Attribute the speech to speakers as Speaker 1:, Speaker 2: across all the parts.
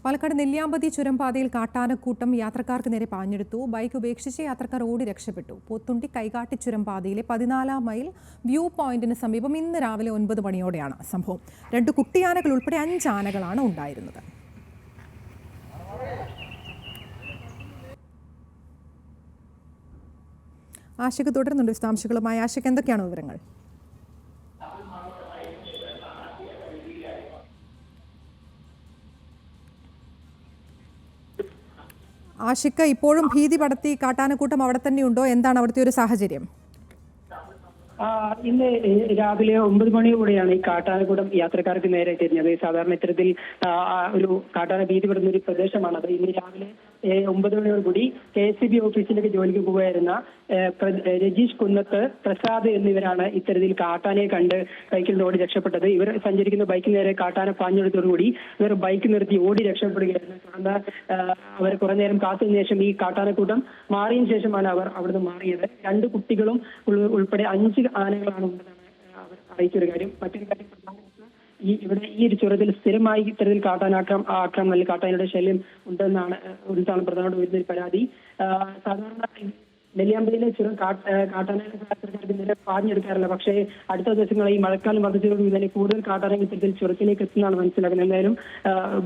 Speaker 1: പാലക്കാട് നെല്ലിയാമ്പതി ചുരംപാതയിൽ കാട്ടാനക്കൂട്ടം യാത്രക്കാർക്ക് നേരെ പാഞ്ഞെടുത്തു. ബൈക്ക് ഉപേക്ഷിച്ച് യാത്രക്കാർ ഓടി രക്ഷപ്പെട്ടു. പോത്തുണ്ടി കൈകാട്ടി ചുരംപാതയിലെ 14 മൈൽ വ്യൂ പോയിന്റിന് സമീപം ഇന്ന് രാവിലെ 9 മണിയോടെയാണ് സംഭവം. 2 കുട്ടിയാനകൾ ഉൾപ്പെടെ 5 ആനകളാണ് ഉണ്ടായിരുന്നത്. ആശയ്ക്ക് തുടരുന്നുണ്ട് വിശദാംശങ്ങളുമായി. ആശയ്ക്ക് എന്തൊക്കെയാണ് വിവരങ്ങൾ? ആഷിക്ക, ഇപ്പോഴും ഭീതി പടർത്തി കാട്ടാനക്കൂട്ടം അവിടെ തന്നെയുണ്ടോ? എന്താണ് അവിടുത്തെ ഒരു സാഹചര്യം?
Speaker 2: ഇന്ന് രാവിലെ 9 മണിയോടെയാണ് ഈ കാട്ടാനക്കൂട്ടം യാത്രക്കാർക്ക് നേരെ തിരിഞ്ഞത്. സാധാരണ ഇത്തരത്തിൽ ഒരു കാട്ടാന ഭീതി പെടുന്ന ഒരു പ്രദേശമാണത്. ഇന്ന് രാവിലെ 9 മണിയോടുകൂടി KSEB ഓഫീസിലേക്ക് ജോലിക്ക് പോവുകയായിരുന്ന രജീഷ് കുന്നത്ത്, പ്രസാദ് എന്നിവരാണ് ഇത്തരത്തിൽ കാട്ടാനയെ കണ്ട് ബൈക്കിൽ ഓടി രക്ഷപ്പെട്ടത്. ഇവർ സഞ്ചരിക്കുന്ന ബൈക്കിന് നേരെ കാട്ടാന പാഞ്ഞെടുത്തോടുകൂടി ഇവർ ബൈക്ക് നിർത്തി ഓടി രക്ഷപ്പെടുകയായിരുന്നു. തുടർന്ന് അവർ കുറെ നേരം കാത്തതിനു ശേഷം ഈ കാട്ടാനക്കൂട്ടം മാറിയതിനു ശേഷമാണ് അവർ അവിടുന്ന് മാറിയത്. 2 കുട്ടികളും ഉൾപ്പെടെ 5 ആനകളാണ് ഉണ്ടെന്നാണ് അവർ അറിയിച്ചൊരു കാര്യം. മറ്റൊരു കാര്യം, ഇവിടെ ഈ ഒരു ചുരത്തിൽ സ്ഥിരമായി ഇത്തരത്തിൽ ആക്രമണം അല്ലെങ്കിൽ കാട്ടാനയുടെ ശല്യം ഉണ്ടെന്നാണ് പ്രധാനമായിട്ട് വരുന്നൊരു പരാതി. സാധാരണ നെല്ലിയാമ്പതിയിലെ ചുരം കാട്ടാനകൾക്ക് നേരെ പാഞ്ഞെടുക്കാറില്ല. പക്ഷേ അടുത്ത ദിവസങ്ങളിൽ ഈ മഴക്കാലം വർദ്ധിച്ചതോടുകൂടി തന്നെ കൂടുതൽ കാട്ടാനകൾ ഇത്തരത്തിൽ ചുരത്തിലേക്ക് എത്തുന്നതാണ് മനസ്സിലാക്കുന്നത്. എന്തായാലും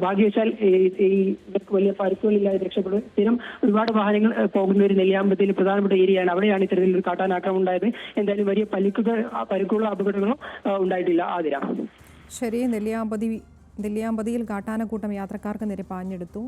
Speaker 2: ഭാഗ്യവശാൽ ഇവർക്ക് വലിയ പരിക്കുകളില്ലാതെ രക്ഷപ്പെടും. സ്ഥിരം ഒരുപാട് വാഹനങ്ങൾ പോകുന്ന ഒരു നെല്ലിയാമ്പതിയിലെ പ്രധാനപ്പെട്ട ഏരിയയാണ്. അവിടെയാണ് ഇത്തരത്തിൽ ഒരു കാട്ടാനാക്രമണം ഉണ്ടായത്. എന്തായാലും വലിയ പരിക്കുകളോ അപകടങ്ങളോ ഉണ്ടായിട്ടില്ല. ആതിര.
Speaker 1: ശരി, നെല്ലിയാമ്പതിയിൽ കാട്ടാനക്കൂട്ടം യാത്രക്കാർക്ക് നേരെ പാഞ്ഞെടുത്തു.